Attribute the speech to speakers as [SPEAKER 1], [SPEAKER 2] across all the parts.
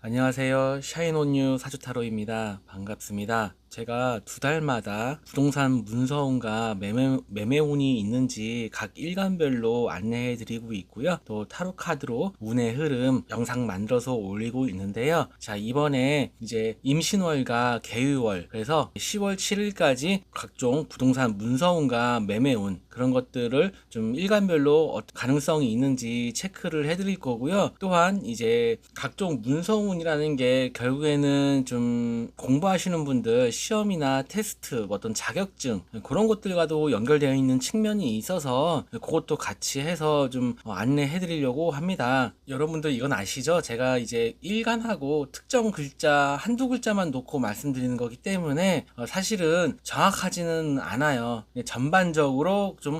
[SPEAKER 1] 안녕하세요. 샤인온유 사주타로입니다. 반갑습니다. 제가 두 달마다 부동산 문서운과 매매운이 있는지 각 일간별로 안내해 드리고 있고요. 또 타로 카드로 운의 흐름 영상 만들어서 올리고 있는데요. 자, 이번에 이제 임신월과 개유월, 그래서 10월 7일까지 각종 부동산 문서운과 매매운 그런 것들을 좀 일간별로 가능성이 있는지 체크를 해 드릴 거고요. 또한 이제 각종 문서운이라는 게 결국에는 좀 공부하시는 분들 시험이나 테스트, 어떤 자격증 그런 것들과도 연결되어 있는 측면이 있어서 그것도 같이 해서 좀 안내해 드리려고 합니다. 여러분들 이건 아시죠? 제가 이제 일간하고 특정 글자 한두 글자만 놓고 말씀드리는 거기 때문에 사실은 정확하지는 않아요. 전반적으로 좀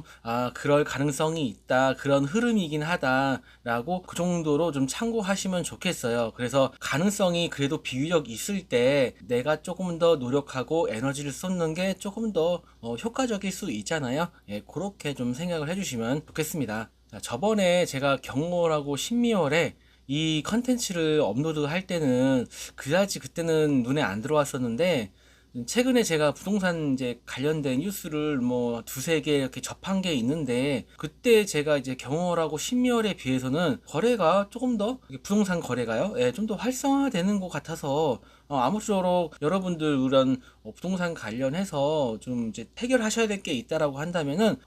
[SPEAKER 1] 그럴 가능성이 있다, 그런 흐름이긴 하다라고 그 정도로 좀 참고하시면 좋겠어요. 그래서 가능성이 그래도 비교적 있을 때 내가 조금 더 노력하고 에너지를 쏟는 게 조금 더 효과적일 수 있잖아요. 예, 그렇게 좀 생각을 해주시면 좋겠습니다. 자, 저번에 제가 경월하고 신미월에 이 컨텐츠를 업로드 할 때는 그다지 그때는 눈에 안 들어왔었는데, 최근에 제가 부동산 이제 관련된 뉴스를 뭐 두세 개 이렇게 접한 게 있는데, 그때 제가 이제 경월하고 신미월에 비해서는 거래가 조금 더 부동산 거래가요, 예, 좀 더 활성화되는 것 같아서 아무쪼록 여러분들 이런 부동산 관련해서 좀 이제 해결하셔야 될 게 있다라고 한다면은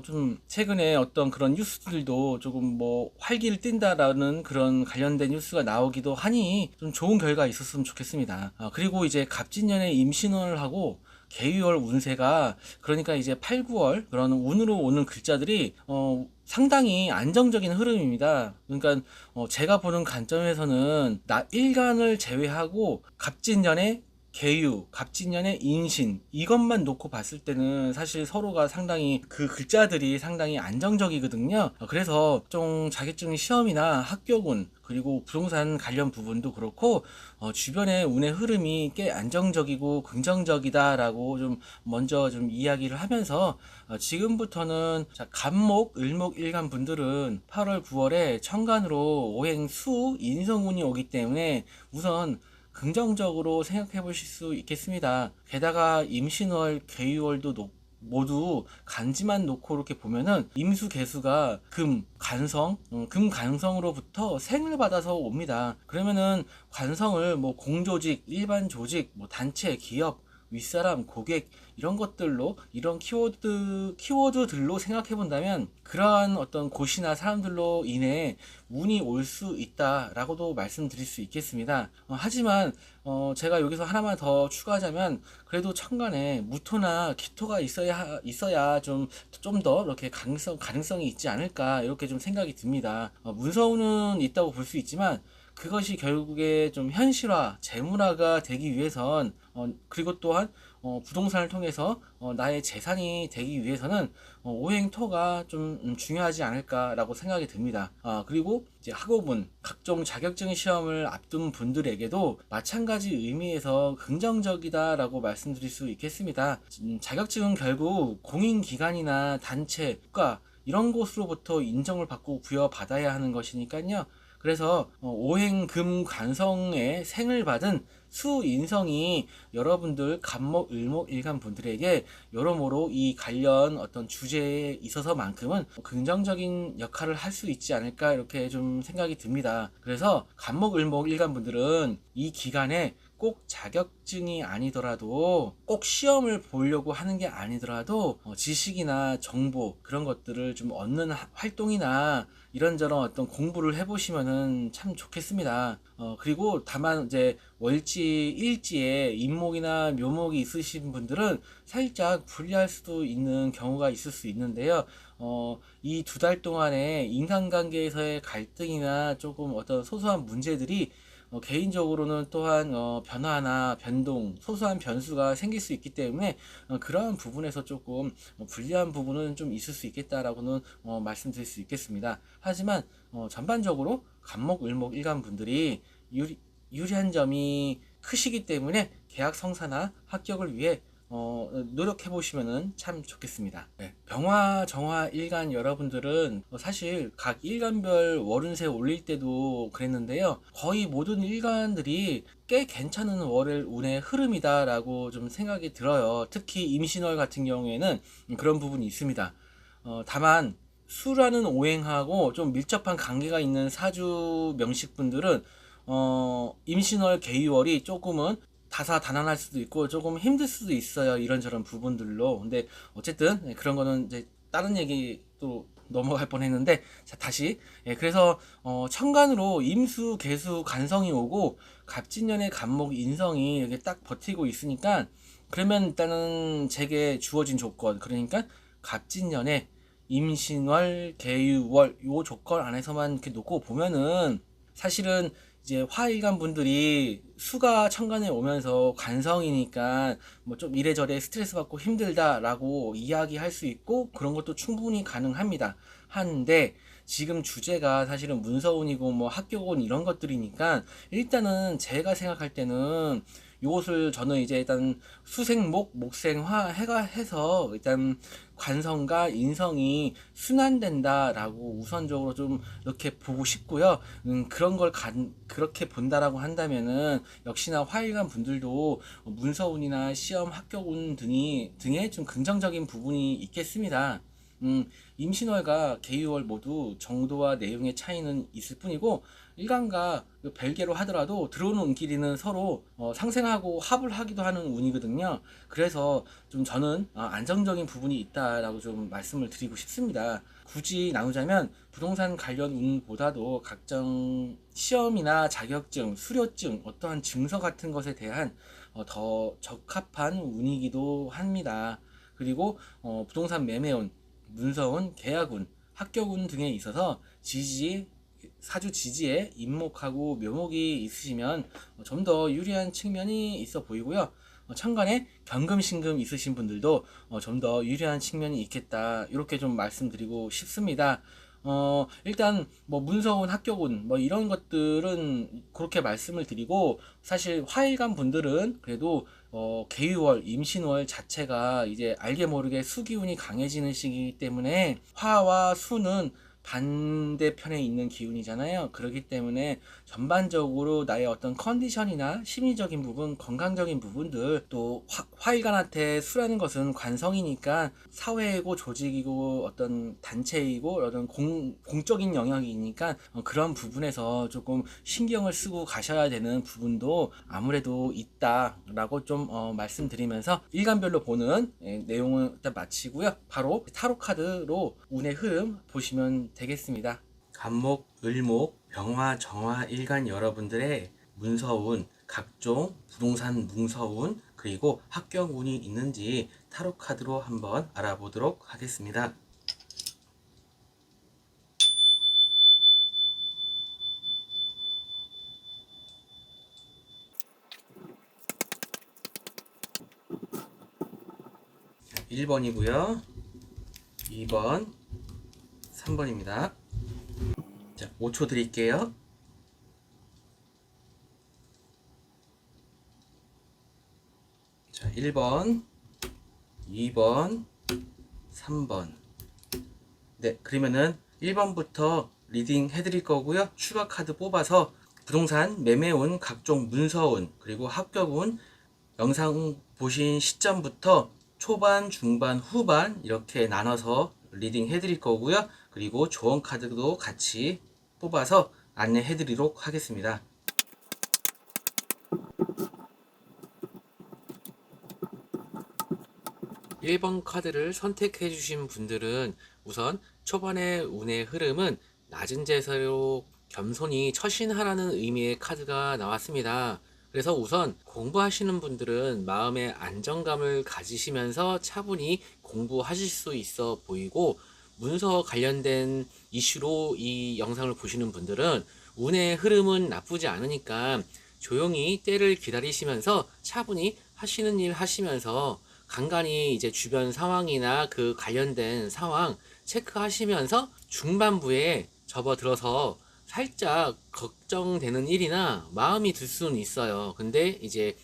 [SPEAKER 1] 좀 최근에 어떤 그런 뉴스들도 조금 뭐 활기를 띈다라는 그런 관련된 뉴스가 나오기도 하니 좀 좋은 결과 있었으면 좋겠습니다. 그리고 이제 갑진년에 임신을 하고 개유월 운세가, 그러니까 이제 8, 9월 그런 운으로 오는 글자들이 상당히 안정적인 흐름입니다. 그러니까 제가 보는 관점에서는 나 일간을 제외하고 갑진년에 개유, 갑진년의 인신, 이것만 놓고 봤을 때는 사실 서로가 상당히 그 글자들이 상당히 안정적이거든요. 그래서 좀 자격증 시험이나 합격운, 그리고 부동산 관련 부분도 그렇고 주변의 운의 흐름이 꽤 안정적이고 긍정적이다라고 좀 먼저 좀 이야기를 하면서, 지금부터는 갑목, 을목 일간 분들은 8월, 9월에 천간으로 오행 수, 인성운이 오기 때문에 우선 긍정적으로 생각해 보실 수 있겠습니다. 게다가 임신월, 개유월도 모두 간지만 놓고 이렇게 보면은 임수 개수가 금, 간성, 금 간성으로부터 생을 받아서 옵니다. 그러면은 관성을 뭐 공조직, 일반 조직, 뭐 단체, 기업, 윗사람, 고객, 이런 것들로, 이런 키워드들로 생각해 본다면 그러한 어떤 곳이나 사람들로 인해 운이 올 수 있다라고도 말씀드릴 수 있겠습니다. 하지만 제가 여기서 하나만 더 추가하자면, 그래도 천간에 무토나 기토가 있어야 좀 더 이렇게 가능성이 있지 않을까, 이렇게 좀 생각이 듭니다. 문서운은 있다고 볼 수 있지만 그것이 결국에 좀 현실화, 재물화가 되기 위해선, 그리고 또한 부동산을 통해서 나의 재산이 되기 위해서는 오행토가 좀 중요하지 않을까라고 생각이 듭니다. 그리고 이제 학업은, 각종 자격증 시험을 앞둔 분들에게도 마찬가지 의미에서 긍정적이다라고 말씀드릴 수 있겠습니다. 자격증은 결국 공인기관이나 단체, 국가 이런 곳으로부터 인정을 받고 부여받아야 하는 것이니까요. 그래서 오행금 관성의 생을 받은 수인성이 여러분들 갑목, 을목, 일간 분들에게 여러모로 이 관련 어떤 주제에 있어서만큼은 긍정적인 역할을 할 수 있지 않을까, 이렇게 좀 생각이 듭니다. 그래서 갑목, 을목, 일간 분들은 이 기간에 꼭 자격증이 아니더라도, 꼭 시험을 보려고 하는 게 아니더라도 지식이나 정보 그런 것들을 좀 얻는 활동이나 이런저런 어떤 공부를 해보시면은 참 좋겠습니다. 그리고 다만 이제 월지, 일지에 임목이나 묘목이 있으신 분들은 살짝 불리할 수도 있는 경우가 있을 수 있는데요. 이 두 달 동안에 인간관계에서의 갈등이나 조금 어떤 소소한 문제들이 개인적으로는 또한 변화나 변동, 소소한 변수가 생길 수 있기 때문에 그러한 부분에서 조금 불리한 부분은 좀 있을 수 있겠다라고는 말씀드릴 수 있겠습니다. 하지만 전반적으로 갑목, 을목, 일간 분들이 유리한 점이 크시기 때문에 계약 성사나 합격을 위해 노력해 보시면은 참 좋겠습니다. 네, 병화, 정화, 일간 여러분들은 사실 각 일간별 월운세 올릴 때도 그랬는데요. 거의 모든 일간들이 꽤 괜찮은 월의 운의 흐름이다라고 좀 생각이 들어요. 특히 임신월 같은 경우에는 그런 부분이 있습니다. 다만 수라는 오행하고 좀 밀접한 관계가 있는 사주 명식분들은 임신월 개유월이 조금은 다사다난할 수도 있고 조금 힘들 수도 있어요. 이런저런 부분들로. 근데 어쨌든 그런 거는 이제 다른 얘기 또 넘어갈 뻔했는데, 자 다시, 그래서 천간으로 임수 개수 간성이 오고 갑진년의 간목 인성이 이렇게 딱 버티고 있으니까, 그러면 일단은 제게 주어진 조건, 그러니까 갑진년에 임신월 개유월 요 조건 안에서만 이렇게 놓고 보면은, 사실은 이제 화일간 분들이 수가 천간에 오면서 관성이니까 뭐 좀 이래저래 스트레스 받고 힘들다라고 이야기할 수 있고 그런 것도 충분히 가능합니다. 한데 지금 주제가 사실은 문서운이고 뭐 학교운 이런 것들이니까, 일단은 제가 생각할 때는 요것을 저는 이제 일단 수생목, 목생화 해가 해서 일단 관성과 인성이 순환된다라고 우선적으로 좀 이렇게 보고 싶고요. 그런 걸 그렇게 본다라고 한다면은 역시나 화일관 분들도 문서운이나 시험 합격운 등에 좀 긍정적인 부분이 있겠습니다. 임신월과 개유월 모두 정도와 내용의 차이는 있을 뿐이고, 일간과 별개로 하더라도 들어오는 운길이는 서로 상생하고 합을 하기도 하는 운이거든요. 그래서 좀 저는 안정적인 부분이 있다라고 좀 말씀을 드리고 싶습니다. 굳이 나누자면 부동산 관련 운보다도 각종 시험이나 자격증, 수료증, 어떠한 증서 같은 것에 대한 더 적합한 운이기도 합니다. 그리고 부동산 매매운, 문서운, 계약운, 합격운 등에 있어서 사주 지지에 임목하고 묘목이 있으시면 좀 더 유리한 측면이 있어 보이고요. 천간에 경금, 신금 있으신 분들도 좀 더 유리한 측면이 있겠다, 이렇게 좀 말씀드리고 싶습니다. 일단 뭐 문서운, 합격운 뭐 이런 것들은 그렇게 말씀을 드리고, 사실 화일간 분들은 그래도 개유월, 임신월 자체가 이제 알게 모르게 수기운이 강해지는 시기이기 때문에, 화와 수는 반대편에 있는 기운이잖아요. 그렇기 때문에 전반적으로 나의 어떤 컨디션이나 심리적인 부분, 건강적인 부분들, 또 화일간한테 수라는 것은 관성이니까 사회이고 조직이고 어떤 단체이고 어떤 공적인 영역이니까 그런 부분에서 조금 신경을 쓰고 가셔야 되는 부분도 아무래도 있다라고 좀 말씀드리면서, 일간별로 보는 내용을 일단 마치고요. 바로 타로 카드로 운의 흐름 보시면 되겠습니다. 간목, 을목, 병화, 정화, 일간 여러분들의 문서운, 각종 부동산 문서운, 그리고 합격운이 있는지 타로 카드로 한번 알아보도록 하겠습니다. 자, 1번이고요. 2번, 3번입니다. 자, 5초 드릴게요. 자, 1번, 2번, 3번. 네, 그러면은 1번부터 리딩 해드릴 거고요. 추가 카드 뽑아서 부동산 매매운, 각종 문서운, 그리고 합격운, 영상 보신 시점부터 초반, 중반, 후반 이렇게 나눠서 리딩 해드릴 거고요. 그리고 조언 카드도 같이 뽑아서 안내해 드리도록 하겠습니다. 1번 카드를 선택해 주신 분들은 우선 초반의 운의 흐름은 낮은 자세로 겸손히 처신하라는 의미의 카드가 나왔습니다. 그래서 우선 공부하시는 분들은 마음의 안정감을 가지시면서 차분히 공부하실 수 있어 보이고, 문서 관련된 이슈로 이 영상을 보시는 분들은 운의 흐름은 나쁘지 않으니까 조용히 때를 기다리시면서 차분히 하시는 일 하시면서 간간히 이제 주변 상황이나 그 관련된 상황 체크하시면서 중반부에 접어들어서 살짝 걱정되는 일이나 마음이 들 수는 있어요. 근데 이제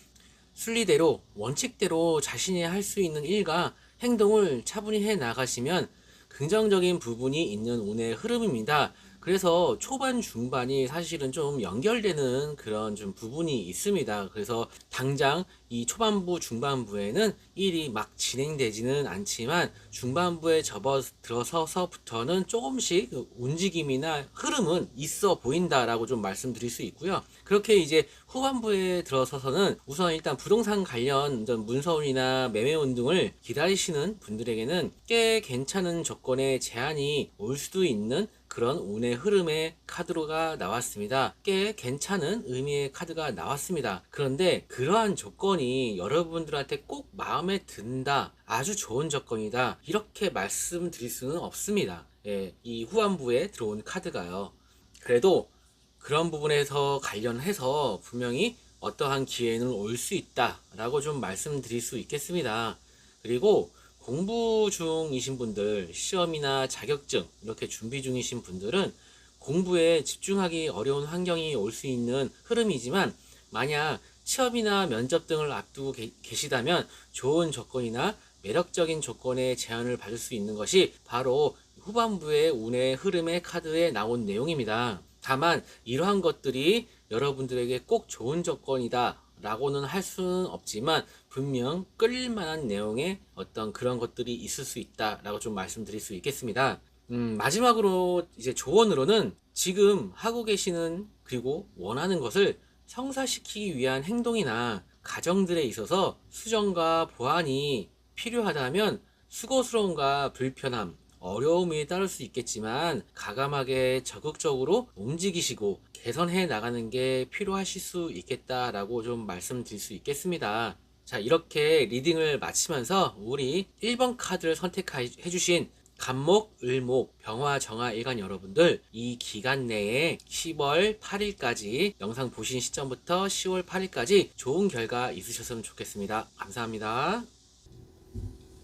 [SPEAKER 1] 순리대로, 원칙대로 자신이 할 수 있는 일과 행동을 차분히 해 나가시면 긍정적인 부분이 있는 운의 흐름입니다. 그래서 초반, 중반이 사실은 좀 연결되는 그런 좀 부분이 있습니다. 그래서 당장 이 초반부, 중반부에는 일이 막 진행되지는 않지만 중반부에 접어들어서서부터는 조금씩 그 움직임이나 흐름은 있어 보인다라고 좀 말씀드릴 수 있고요. 그렇게 이제 후반부에 들어서서는 우선 일단 부동산 관련 문서운이나 매매운 등을 기다리시는 분들에게는 꽤 괜찮은 조건의 제한이 올 수도 있는 그런 운의 흐름의 카드가 나왔습니다. 꽤 괜찮은 의미의 카드가 나왔습니다. 그런데 그러한 조건이 여러분들한테 꼭 마음에 든다, 아주 좋은 조건이다, 이렇게 말씀드릴 수는 없습니다. 예, 이 후반부에 들어온 카드가요. 그래도 그런 부분에서 관련해서 분명히 어떠한 기회는 올 수 있다라고 좀 말씀드릴 수 있겠습니다. 그리고 공부 중이신 분들, 시험이나 자격증 이렇게 준비 중이신 분들은 공부에 집중하기 어려운 환경이 올 수 있는 흐름이지만, 만약 시험이나 면접 등을 앞두고 계시다면 좋은 조건이나 매력적인 조건의 제안을 받을 수 있는 것이 바로 후반부의 운의 흐름의 카드에 나온 내용입니다. 다만 이러한 것들이 여러분들에게 꼭 좋은 조건이다 라고는 할 수는 없지만 분명 끌릴 만한 내용의 어떤 그런 것들이 있을 수 있다 라고 좀 말씀드릴 수 있겠습니다. 마지막으로 이제 조언으로는 지금 하고 계시는 그리고 원하는 것을 성사시키기 위한 행동이나 과정들에 있어서 수정과 보완이 필요하다면 수고스러움과 불편함, 어려움이 따를 수 있겠지만 가감하게 적극적으로 움직이시고 개선해 나가는 게 필요하실 수 있겠다라고 좀 말씀드릴 수 있겠습니다. 자, 이렇게 리딩을 마치면서 우리 1번 카드를 선택해 주신 간목, 을목, 병화, 정화 일간 여러분들, 이 기간 내에 10월 8일까지 영상 보신 시점부터 10월 8일까지 좋은 결과 있으셨으면 좋겠습니다. 감사합니다.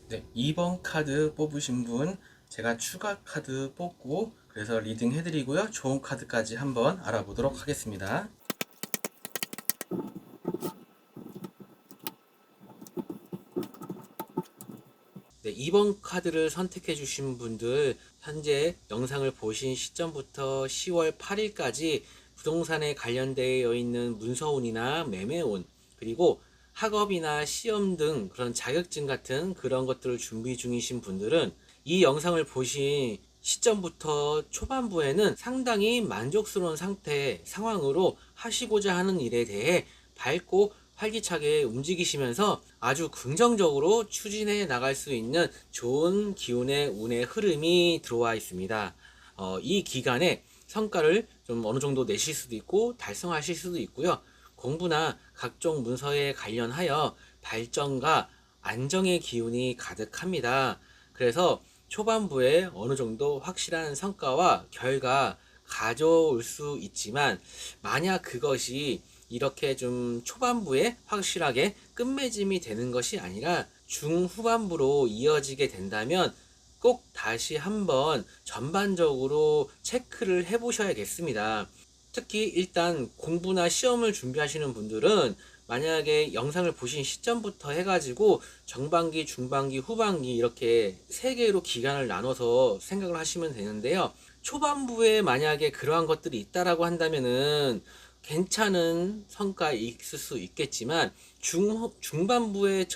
[SPEAKER 1] 네, 2번 카드 뽑으신 분 제가 추가 카드 뽑고 그래서 리딩 해드리고요. 좋은 카드까지 한번 알아보도록 하겠습니다. 네, 2번 카드를 선택해 주신 분들, 현재 영상을 보신 시점부터 10월 8일까지 부동산에 관련되어 있는 문서운이나 매매운, 그리고 학업이나 시험 등 그런 자격증 같은 그런 것들을 준비 중이신 분들은 이 영상을 보신 시점부터 초반부에는 상당히 만족스러운 상황으로 하시고자 하는 일에 대해 밝고 활기차게 움직이시면서 아주 긍정적으로 추진해 나갈 수 있는 좋은 기운의 운의 흐름이 들어와 있습니다. 이 기간에 성과를 좀 어느 정도 내실 수도 있고 달성하실 수도 있고요. 공부나 각종 문서에 관련하여 발전과 안정의 기운이 가득합니다. 그래서 초반부에 어느 정도 확실한 성과와 결과 가져올 수 있지만, 만약 그것이 이렇게 좀 초반부에 확실하게 끝맺음이 되는 것이 아니라 중후반부로 이어지게 된다면 꼭 다시 한번 전반적으로 체크를 해 보셔야겠습니다. 특히 일단 공부나 시험을 준비하시는 분들은 만약에 영상을 보신 시점부터 해가지고 정반기, 중반기, 후반기 이렇게 세 개로 기간을 나눠서 생각을 하시면 되는데요. 초반부에 만약에 그러한 것들이 있다라고 한다면은 괜찮은 성과가 있을 수 있겠지만 중후반부에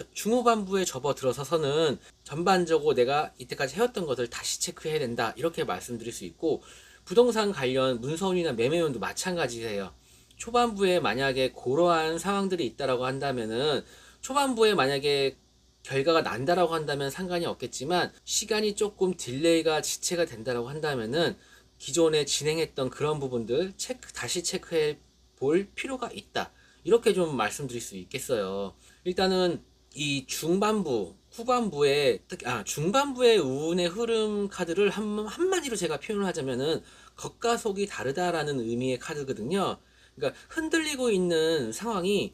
[SPEAKER 1] 접어들어서서는 전반적으로 내가 이때까지 해왔던 것을 다시 체크해야 된다, 이렇게 말씀드릴 수 있고, 부동산 관련 문서운이나 매매운도 마찬가지세요. 초반부에 만약에 그러한 상황들이 있다라고 한다면은 초반부에 만약에 결과가 난다라고 한다면 상관이 없겠지만, 시간이 조금 딜레이가 지체가 된다라고 한다면은 기존에 진행했던 그런 부분들 다시 체크해 볼 필요가 있다, 이렇게 좀 말씀드릴 수 있겠어요. 일단은 이 중반부, 후반부에 중반부의 운의 흐름 카드를 한마디로 제가 표현을 하자면은 겉과 속이 다르다라는 의미의 카드거든요. 그러니까 흔들리고 있는 상황이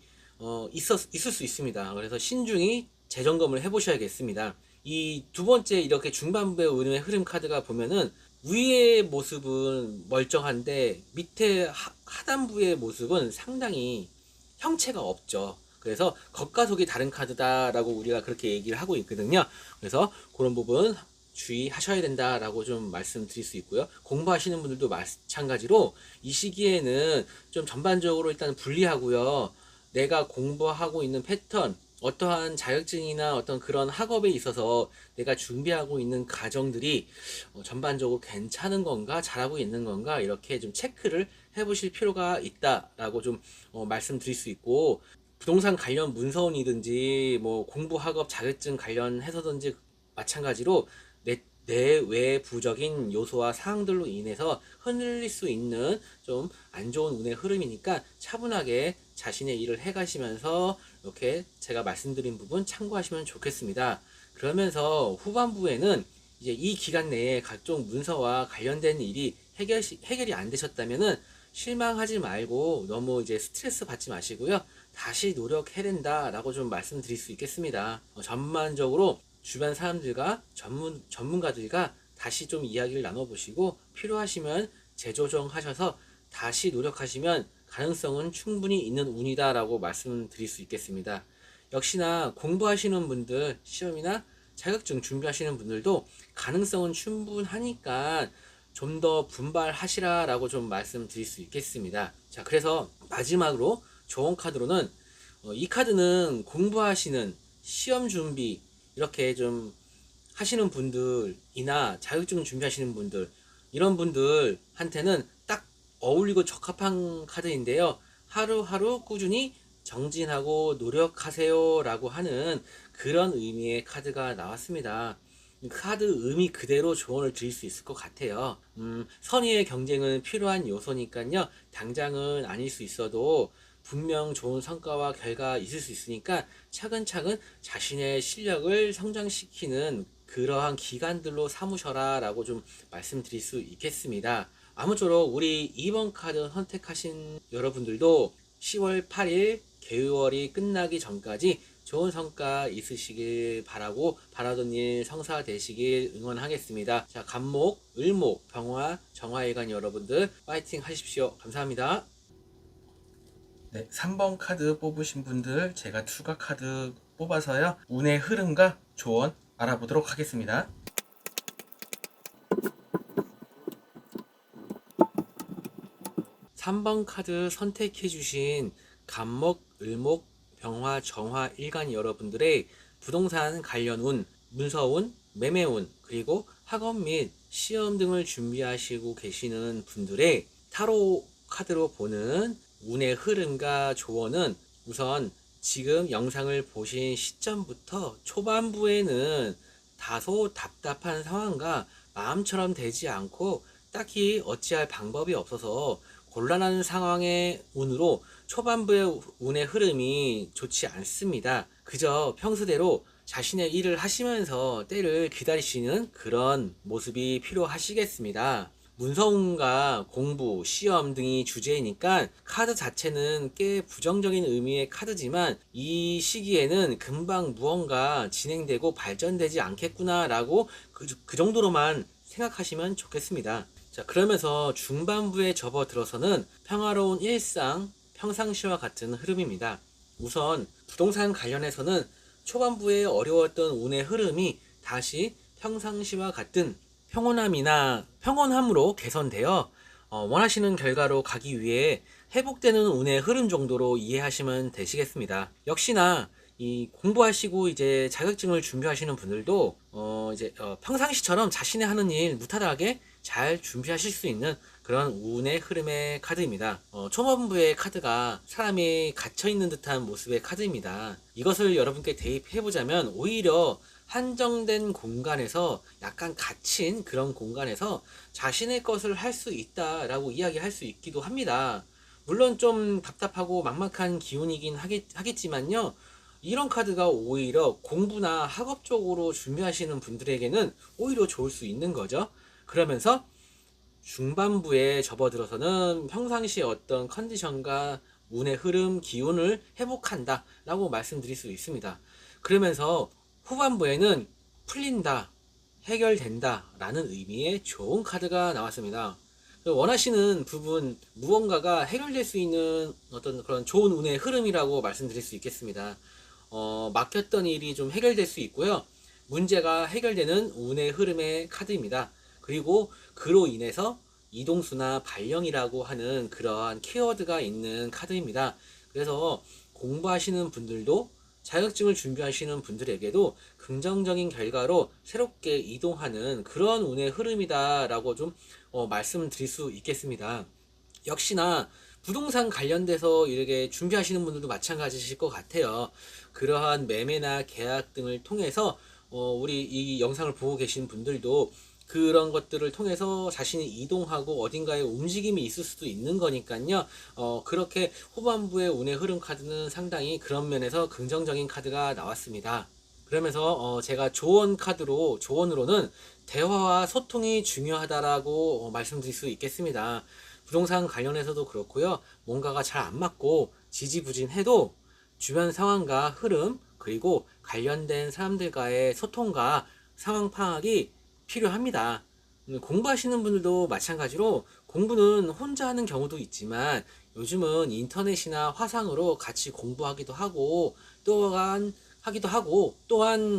[SPEAKER 1] 있을 수 있습니다. 그래서 신중히 재점검을 해보셔야겠습니다. 이 두 번째 이렇게 중반부의 운의 흐름 카드가 보면은 위의 모습은 멀쩡한데 밑에 하단부의 모습은 상당히 형체가 없죠. 그래서 겉과 속이 다른 카드다라고 우리가 그렇게 얘기를 하고 있거든요. 그래서 그런 부분 주의하셔야 된다라고 좀 말씀드릴 수 있고요. 공부하시는 분들도 마찬가지로 이 시기에는 좀 전반적으로 일단 분리하고요. 내가 공부하고 있는 패턴, 어떠한 자격증이나 어떤 그런 학업에 있어서 내가 준비하고 있는 과정들이 전반적으로 괜찮은 건가, 잘하고 있는 건가, 이렇게 좀 체크를 해보실 필요가 있다라고 좀 말씀드릴 수 있고, 부동산 관련 문서원이든지 뭐 공부 학업 자격증 관련해서든지 마찬가지로 내외부적인 요소와 사항들로 인해서 흔들릴 수 있는 좀 안 좋은 운의 흐름이니까 차분하게 자신의 일을 해가시면서 이렇게 제가 말씀드린 부분 참고하시면 좋겠습니다. 그러면서 후반부에는 이제 이 기간 내에 각종 문서와 관련된 일이 해결이 안 되셨다면은 실망하지 말고 너무 이제 스트레스 받지 마시고요. 다시 노력해야 된다라고 좀 말씀드릴 수 있겠습니다. 전반적으로 주변 사람들과 전문가들과 다시 좀 이야기를 나눠보시고 필요하시면 재조정하셔서 다시 노력하시면 가능성은 충분히 있는 운이다라고 말씀드릴 수 있겠습니다. 역시나 공부하시는 분들, 시험이나 자격증 준비하시는 분들도 가능성은 충분하니까 좀 더 분발하시라라고 좀 말씀드릴 수 있겠습니다. 자, 그래서 마지막으로 좋은 카드로는 이 카드는 공부하시는 시험 준비 이렇게 좀 하시는 분들이나 자격증 준비하시는 분들 이런 분들한테는 딱 어울리고 적합한 카드인데요. 하루하루 꾸준히 정진하고 노력하세요 라고 하는 그런 의미의 카드가 나왔습니다. 카드 의미 그대로 조언을 드릴 수 있을 것 같아요. 선의의 경쟁은 필요한 요소니까요. 당장은 아닐 수 있어도 분명 좋은 성과와 결과 있을 수 있으니까 차근차근 자신의 실력을 성장시키는 그러한 기간들로 삼으셔라 라고 좀 말씀드릴 수 있겠습니다. 아무쪼록 우리 2번 카드 선택하신 여러분들도 10월 8일 개월이 끝나기 전까지 좋은 성과 있으시길 바라고 바라던 일 성사되시길 응원하겠습니다. 자, 간목, 을목, 병화, 정화일간 여러분들 파이팅 하십시오. 감사합니다. 네, 3번 카드 뽑으신 분들 제가 추가 카드 뽑아서요. 운의 흐름과 조언 알아보도록 하겠습니다. 3번 카드 선택해 주신 간목, 을목, 병화, 정화, 일간 여러분들의 부동산 관련 운, 문서운, 매매운, 그리고 학업 및 시험 등을 준비하시고 계시는 분들의 타로 카드로 보는 운의 흐름과 조언은 우선 지금 영상을 보신 시점부터 초반부에는 다소 답답한 상황과 마음처럼 되지 않고 딱히 어찌할 방법이 없어서 곤란한 상황의 운으로 초반부의 운의 흐름이 좋지 않습니다. 그저 평소대로 자신의 일을 하시면서 때를 기다리시는 그런 모습이 필요하시겠습니다. 문서운과 공부, 시험 등이 주제이니까 카드 자체는 꽤 부정적인 의미의 카드지만 이 시기에는 금방 무언가 진행되고 발전되지 않겠구나 라고 그 정도로만 생각하시면 좋겠습니다. 자, 그러면서 중반부에 접어들어서는 평화로운 일상, 평상시와 같은 흐름입니다. 우선 부동산 관련해서는 초반부에 어려웠던 운의 흐름이 다시 평상시와 같은 평온함으로 개선되어 원하시는 결과로 가기 위해 회복되는 운의 흐름 정도로 이해하시면 되시겠습니다. 역시나 이 공부하시고 이제 자격증을 준비하시는 분들도 평상시처럼 자신의 하는 일 무탈하게 잘 준비하실 수 있는 그런 운의 흐름의 카드입니다. 초반부의 카드가 사람이 갇혀있는 듯한 모습의 카드입니다. 이것을 여러분께 대입해보자면 오히려 한정된 공간에서 약간 갇힌 그런 공간에서 자신의 것을 할 수 있다라고 이야기할 수 있기도 합니다. 물론 좀 답답하고 막막한 기운이긴 하겠지만요. 이런 카드가 오히려 공부나 학업 쪽으로 준비하시는 분들에게는 오히려 좋을 수 있는 거죠. 그러면서 중반부에 접어들어서는 평상시의 어떤 컨디션과 운의 흐름, 기운을 회복한다 라고 말씀드릴 수 있습니다. 그러면서 후반부에는 풀린다, 해결된다 라는 의미의 좋은 카드가 나왔습니다.
[SPEAKER 2] 원하시는 부분 무언가가 해결될 수 있는 어떤 그런 좋은 운의 흐름이라고 말씀드릴 수 있겠습니다. 막혔던 일이 좀 해결될 수 있고요. 문제가 해결되는 운의 흐름의 카드입니다. 그리고 그로 인해서 이동수나 발령이라고 하는 그러한 키워드가 있는 카드입니다. 그래서 공부하시는 분들도 자격증을 준비하시는 분들에게도 긍정적인 결과로 새롭게 이동하는 그런 운의 흐름이다라고 좀 말씀드릴 수 있겠습니다. 역시나 부동산 관련돼서 이렇게 준비하시는 분들도 마찬가지실 것 같아요. 그러한 매매나 계약 등을 통해서 우리 이 영상을 보고 계신 분들도 그런 것들을 통해서 자신이 이동하고 어딘가에 움직임이 있을 수도 있는 거니까요. 그렇게 후반부의 운의 흐름 카드는 상당히 그런 면에서 긍정적인 카드가 나왔습니다. 그러면서 제가 조언으로는 대화와 소통이 중요하다라고 말씀드릴 수 있겠습니다. 부동산 관련해서도 그렇고요. 뭔가가 잘 안 맞고 지지부진해도 주변 상황과 흐름 그리고 관련된 사람들과의 소통과 상황 파악이 필요합니다. 공부하시는 분들도 마찬가지로 공부는 혼자 하는 경우도 있지만 요즘은 인터넷이나 화상으로 같이 공부하기도 하고 또한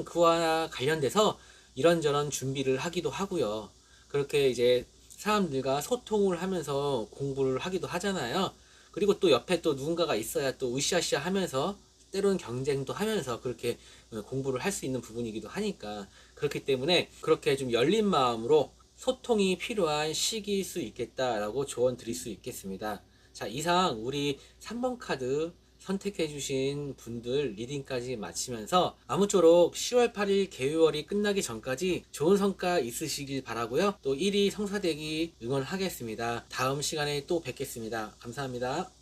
[SPEAKER 2] 그와 관련돼서 이런저런 준비를 하기도 하고요. 그렇게 이제 사람들과 소통을 하면서 공부를 하기도 하잖아요. 그리고 또 옆에 또 누군가가 있어야 또 으쌰으쌰 하면서 때로는 경쟁도 하면서 그렇게 공부를 할 수 있는 부분이기도 하니까 그렇기 때문에 그렇게 좀 열린 마음으로 소통이 필요한 시기일 수 있겠다라고 조언 드릴 수 있겠습니다. 자, 이상 우리 3번 카드 선택해 주신 분들 리딩까지 마치면서 아무쪼록 10월 8일 개요월이 끝나기 전까지 좋은 성과 있으시길 바라고요. 또 1위 성사되기 응원하겠습니다. 다음 시간에 또 뵙겠습니다. 감사합니다.